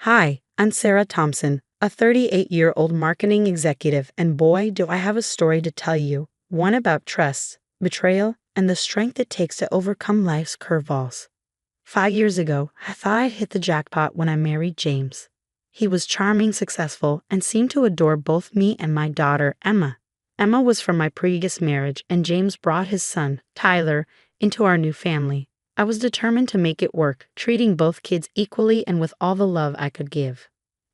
Hi, I'm Sarah Thompson, a 38-year-old marketing executive, and boy, do I have a story to tell you. One about trust, betrayal, and the strength it takes to overcome life's curveballs. 5 years ago, I thought I'd hit the jackpot when I married James. He was charming, successful, and seemed to adore both me and my daughter, Emma. Emma was from my previous marriage, and James brought his son, Tyler, into our new family. I was determined to make it work, treating both kids equally and with all the love I could give.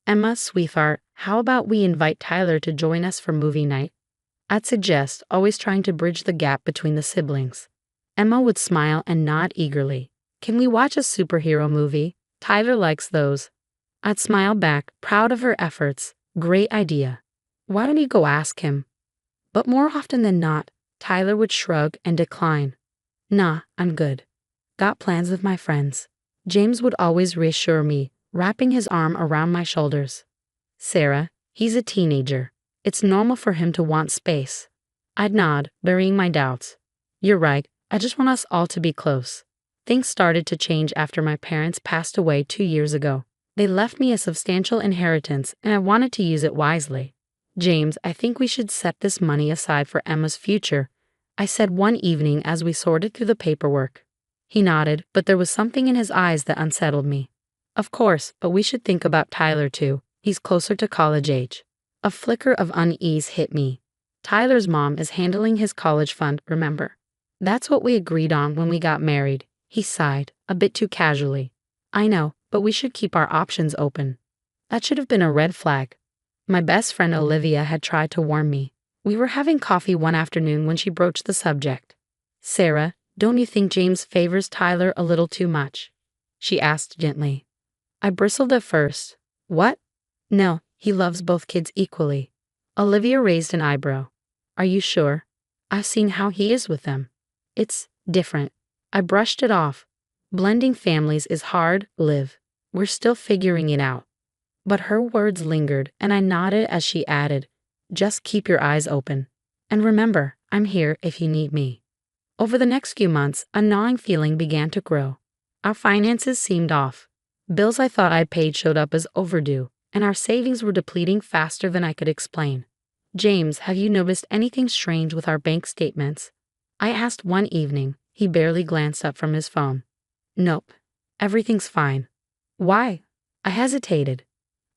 Emma, sweetheart, how about we invite Tyler to join us for movie night? I'd suggest, always trying to bridge the gap between the siblings. Emma would smile and nod eagerly. Can we watch a superhero movie? Tyler likes those. I'd smile back, proud of her efforts. Great idea. Why don't you go ask him? But more often than not, Tyler would shrug and decline. Nah, I'm good. Got plans with my friends. James would always reassure me, wrapping his arm around my shoulders. Sarah, he's a teenager. It's normal for him to want space. I'd nod, burying my doubts. You're right, I just want us all to be close. Things started to change after my parents passed away 2 years ago. They left me a substantial inheritance, and I wanted to use it wisely. James, I think we should set this money aside for Emma's future, I said one evening as we sorted through the paperwork. He nodded, but there was something in his eyes that unsettled me. Of course, but we should think about Tyler too. He's closer to college age. A flicker of unease hit me. Tyler's mom is handling his college fund, remember? That's what we agreed on when we got married. He sighed, a bit too casually. I know, but we should keep our options open. That should have been a red flag. My best friend Olivia had tried to warn me. We were having coffee one afternoon when she broached the subject. Sarah, don't you think James favors Tyler a little too much? She asked gently. I bristled at first. What? No, he loves both kids equally. Olivia raised an eyebrow. Are you sure? I've seen how he is with them. It's different. I brushed it off. Blending families is hard, Liv. We're still figuring it out. But her words lingered, and I nodded as she added, just keep your eyes open. And remember, I'm here if you need me. Over the next few months, a gnawing feeling began to grow. Our finances seemed off. Bills I thought I'd paid showed up as overdue, and our savings were depleting faster than I could explain. James, have you noticed anything strange with our bank statements? I asked one evening. He barely glanced up from his phone. Nope. Everything's fine. Why? I hesitated.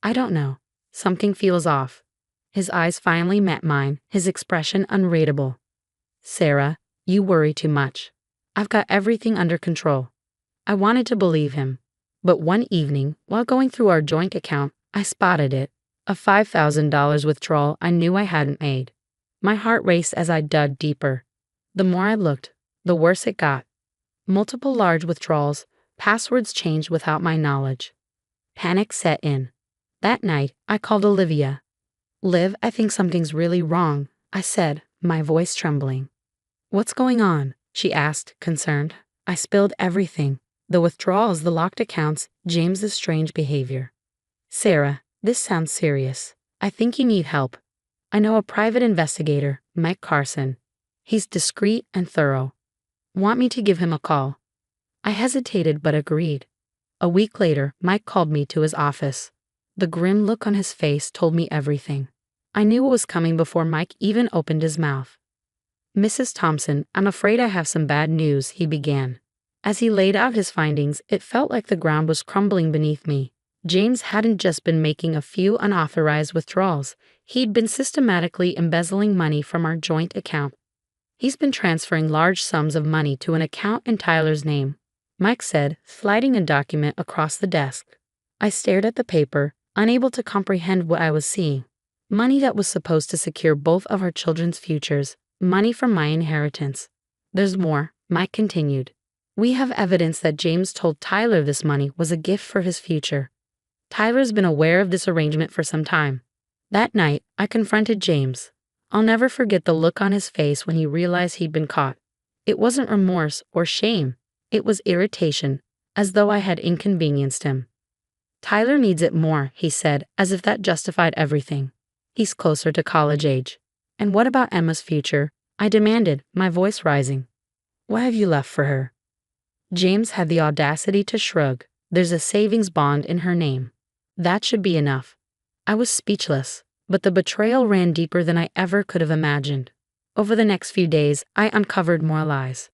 I don't know. Something feels off. His eyes finally met mine, his expression unreadable. Sarah, you worry too much. I've got everything under control. I wanted to believe him. But one evening, while going through our joint account, I spotted it. A $5,000 withdrawal I knew I hadn't made. My heart raced as I dug deeper. The more I looked, the worse it got. Multiple large withdrawals, passwords changed without my knowledge. Panic set in. That night, I called Olivia. Liv, I think something's really wrong, I said, my voice trembling. What's going on? She asked, concerned. I spilled everything. The withdrawals, the locked accounts, James's strange behavior. Sarah, this sounds serious. I think you need help. I know a private investigator, Mike Carson. He's discreet and thorough. Want me to give him a call? I hesitated but agreed. A week later, Mike called me to his office. The grim look on his face told me everything. I knew what was coming before Mike even opened his mouth. Mrs. Thompson, I'm afraid I have some bad news, he began. As he laid out his findings, it felt like the ground was crumbling beneath me. James hadn't just been making a few unauthorized withdrawals. He'd been systematically embezzling money from our joint account. He's been transferring large sums of money to an account in Tyler's name, Mike said, sliding a document across the desk. I stared at the paper, unable to comprehend what I was seeing. Money that was supposed to secure both of our children's futures. Money from my inheritance. There's more, Mike continued. We have evidence that James told Tyler this money was a gift for his future. Tyler's been aware of this arrangement for some time. That night, I confronted James. I'll never forget the look on his face when he realized he'd been caught. It wasn't remorse or shame. It was irritation, as though I had inconvenienced him. Tyler needs it more, he said, as if that justified everything. He's closer to college age. And what about Emma's future? I demanded, my voice rising. What have you left for her? James had the audacity to shrug. There's a savings bond in her name. That should be enough. I was speechless, but the betrayal ran deeper than I ever could have imagined. Over the next few days, I uncovered more lies.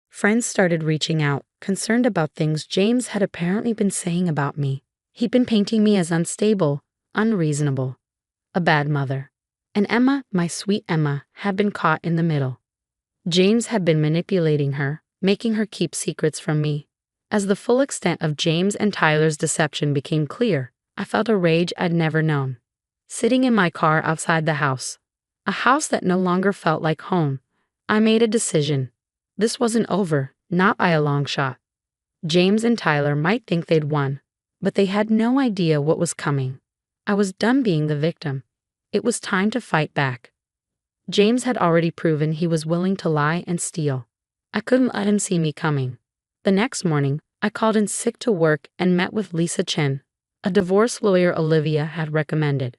Friends started reaching out, concerned about things James had apparently been saying about me. He'd been painting me as unstable, unreasonable, a bad mother. And Emma, my sweet Emma, had been caught in the middle. James had been manipulating her, making her keep secrets from me. As the full extent of James and Tyler's deception became clear, I felt a rage I'd never known. Sitting in my car outside the house, a house that no longer felt like home, I made a decision. This wasn't over, not by a long shot. James and Tyler might think they'd won, but they had no idea what was coming. I was done being the victim. It was time to fight back. James had already proven he was willing to lie and steal. I couldn't let him see me coming. The next morning, I called in sick to work and met with Lisa Chen, a divorce lawyer Olivia had recommended.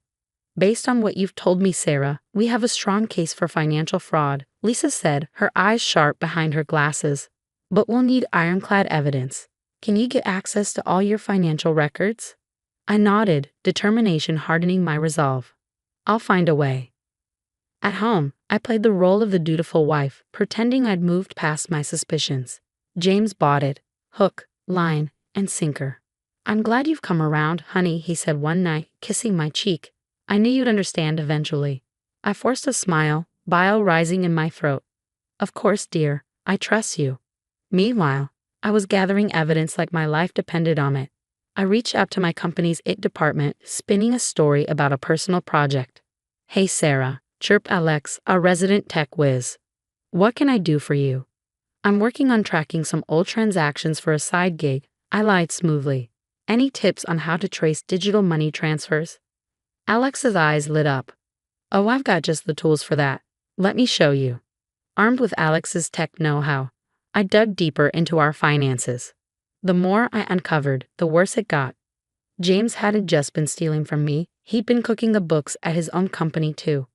Based on what you've told me, Sarah, we have a strong case for financial fraud, Lisa said, her eyes sharp behind her glasses. But we'll need ironclad evidence. Can you get access to all your financial records? I nodded, determination hardening my resolve. I'll find a way. At home, I played the role of the dutiful wife, pretending I'd moved past my suspicions. James bought it, hook, line, and sinker. I'm glad you've come around, honey, he said one night, kissing my cheek. I knew you'd understand eventually. I forced a smile, bile rising in my throat. Of course, dear, I trust you. Meanwhile, I was gathering evidence like my life depended on it. I reached out to my company's IT department, spinning a story about a personal project. Hey Sarah, chirped Alex, a resident tech whiz. What can I do for you? I'm working on tracking some old transactions for a side gig. I lied smoothly. Any tips on how to trace digital money transfers? Alex's eyes lit up. Oh, I've got just the tools for that. Let me show you. Armed with Alex's tech know-how, I dug deeper into our finances. The more I uncovered, the worse it got. James hadn't just been stealing from me, he'd been cooking the books at his own company too.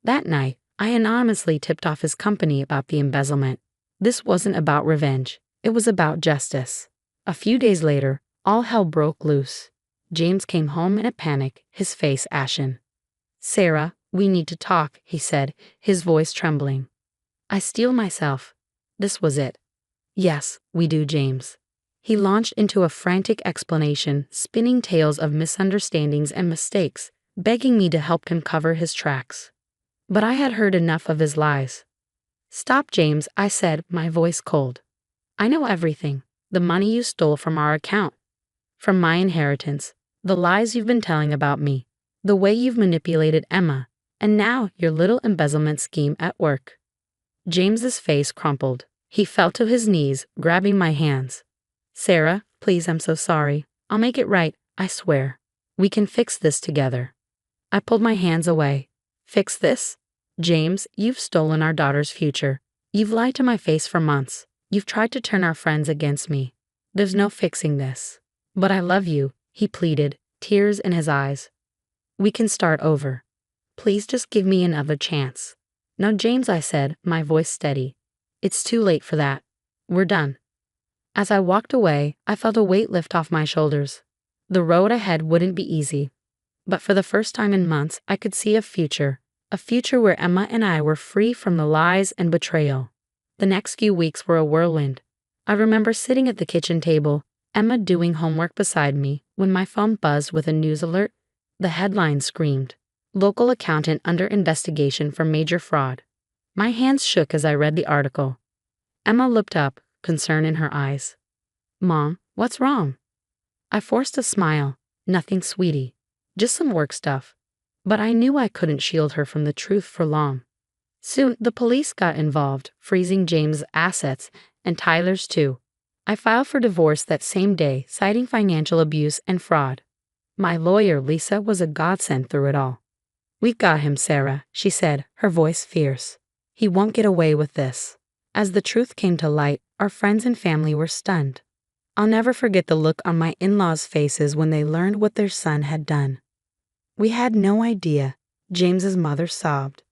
That night, I anonymously tipped off his company about the embezzlement. This wasn't about revenge, it was about justice. A few days later, all hell broke loose. James came home in a panic, his face ashen. Sarah, we need to talk, he said, his voice trembling. I steel myself. This was it. Yes, we do, James. He launched into a frantic explanation, spinning tales of misunderstandings and mistakes, begging me to help him cover his tracks. But I had heard enough of his lies. Stop, James, I said, my voice cold. I know everything. The money you stole from our account. From my inheritance. The lies you've been telling about me. The way you've manipulated Emma. And now your little embezzlement scheme at work. James's face crumpled. He fell to his knees, grabbing my hands. Sarah, please, I'm so sorry. I'll make it right, I swear. We can fix this together. I pulled my hands away. Fix this? James, you've stolen our daughter's future. You've lied to my face for months. You've tried to turn our friends against me. There's no fixing this. But I love you, he pleaded, tears in his eyes. We can start over. Please just give me another chance. No, James, I said, my voice steady. It's too late for that. We're done. As I walked away, I felt a weight lift off my shoulders. The road ahead wouldn't be easy. But for the first time in months, I could see a future where Emma and I were free from the lies and betrayal. The next few weeks were a whirlwind. I remember sitting at the kitchen table, Emma doing homework beside me, when my phone buzzed with a news alert. The headline screamed, "Local accountant under investigation for major fraud." My hands shook as I read the article. Emma looked up, concern in her eyes. Mom, what's wrong? I forced a smile. Nothing, sweetie. Just some work stuff. But I knew I couldn't shield her from the truth for long. Soon, the police got involved, freezing James' assets, and Tyler's too. I filed for divorce that same day, citing financial abuse and fraud. My lawyer, Lisa, was a godsend through it all. We got him, Sarah, she said, her voice fierce. He won't get away with this. As the truth came to light, our friends and family were stunned. I'll never forget the look on my in-laws' faces when they learned what their son had done. We had no idea, James's mother sobbed.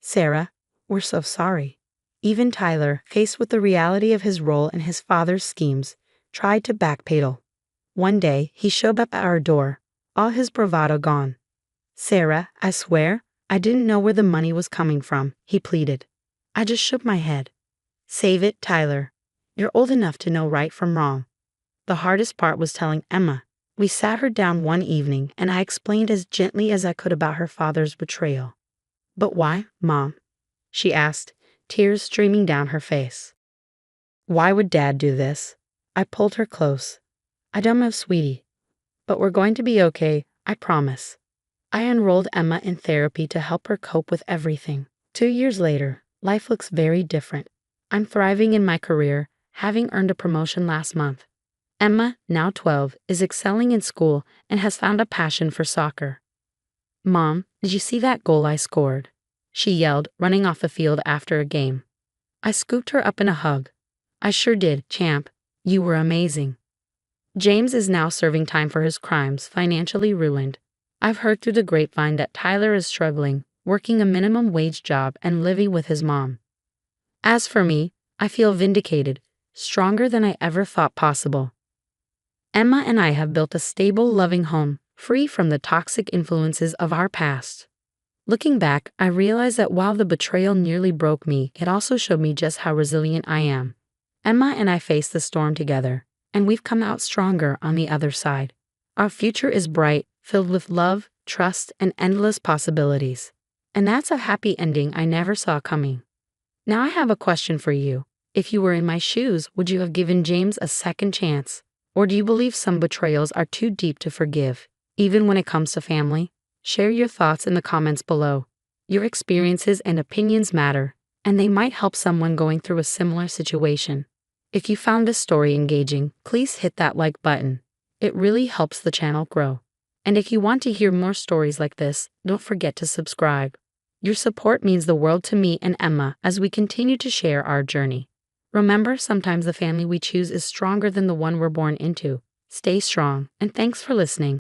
Sarah, we're so sorry. Even Tyler, faced with the reality of his role in his father's schemes, tried to backpedal. One day, he showed up at our door, all his bravado gone. "Sarah, I swear, I didn't know where the money was coming from," he pleaded. I just shook my head. "Save it, Tyler. You're old enough to know right from wrong." The hardest part was telling Emma. We sat her down one evening and I explained as gently as I could about her father's betrayal. "But why, Mom?" she asked, tears streaming down her face. "Why would Dad do this?" I pulled her close. "I don't know, sweetie. But we're going to be okay, I promise." I enrolled Emma in therapy to help her cope with everything. 2 years later, life looks very different. I'm thriving in my career, having earned a promotion last month. Emma, now 12, is excelling in school and has found a passion for soccer. "Mom, did you see that goal I scored?" she yelled, running off the field after a game. I scooped her up in a hug. "I sure did, champ. You were amazing." James is now serving time for his crimes, financially ruined. I've heard through the grapevine that Tyler is struggling, working a minimum wage job and living with his mom. As for me, I feel vindicated, stronger than I ever thought possible. Emma and I have built a stable, loving home, free from the toxic influences of our past. Looking back, I realize that while the betrayal nearly broke me, it also showed me just how resilient I am. Emma and I faced the storm together, and we've come out stronger on the other side. Our future is bright, filled with love, trust, and endless possibilities. And that's a happy ending I never saw coming. Now I have a question for you. If you were in my shoes, would you have given James a second chance? Or do you believe some betrayals are too deep to forgive, even when it comes to family? Share your thoughts in the comments below. Your experiences and opinions matter, and they might help someone going through a similar situation. If you found this story engaging, please hit that like button. It really helps the channel grow. And if you want to hear more stories like this, don't forget to subscribe. Your support means the world to me and Emma as we continue to share our journey. Remember, sometimes the family we choose is stronger than the one we're born into. Stay strong, and thanks for listening.